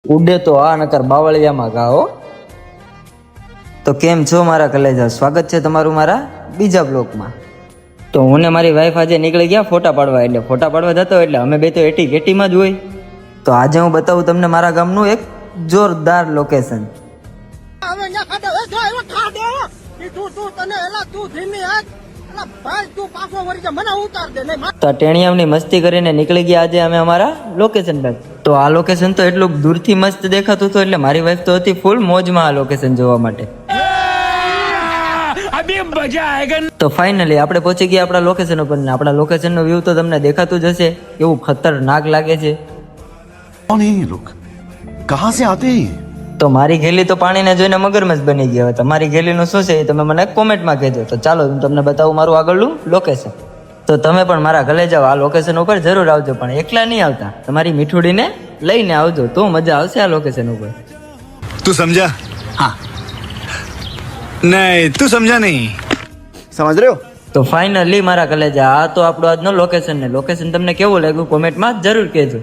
ઉડે તો આ નકર બાવળિયામાં ગાઓ. તો કેમ છો મારા કલેજા, સ્વાગત છે તમારું મારા બીજા બ્લોકમાં. તો હું ને મારી વાઈફ આજે નીકળી ગયા ફોટા પાડવા, એટલે ફોટા પાડવા જતો એટલે અમે બે તો એટીમાં જ હોય. તો આજે હું બતાવું તમને મારા ગામનું એક જોરદાર લોકેશન. તો ટેણિયામની મસ્તી કરીને નીકળી ગયા આજે અમે અમારા લોકેશન પર. તો આ લોકેશન તો એટલું દૂરથી મસ્ત દેખાતું હતું એટલે મારી વાઈફ તો હતી ફૂલ મોજમાં આ લોકેશન જોવા માટે. તો ફાઇનલી આપણે પહોંચી ગયા આપણા લોકેશન ઉપર ને આપણા લોકેશન નો વ્યૂ તો તમને દેખાતું જ હશે, એવું ખતરનાક લાગે છે. कौन है ये लोग? कहां से आते हैं? તો મારી ગેલી તો પાણીને જોઈને મગરમચ્છ બની ગયા. તમારી ગેલીનું શું છે એ તમે મને કોમેન્ટમાં કહેજો. તો ચાલો હું તમને બતાવું મારું આગળનું લોકેશન. તો તમે પણ મારા ઘરે જાઓ, આ લોકેશન ઉપર જરૂર આવજો, પણ એકલા નહીં આવતા, તમારી મીઠુડીને લઈને આવજો તો મજા આવશે આ લોકેશન ઉપર. तू समझा? हाँ. नहीं तू समझा नहीं. समझ रहे हो? તો ફાઇનલી મારા કલેજા આ તો આપણું આજનો લોકેશન ને લોકેશન તમને કેવું લાગ્યું કોમેન્ટમાં જરૂર કહેજો.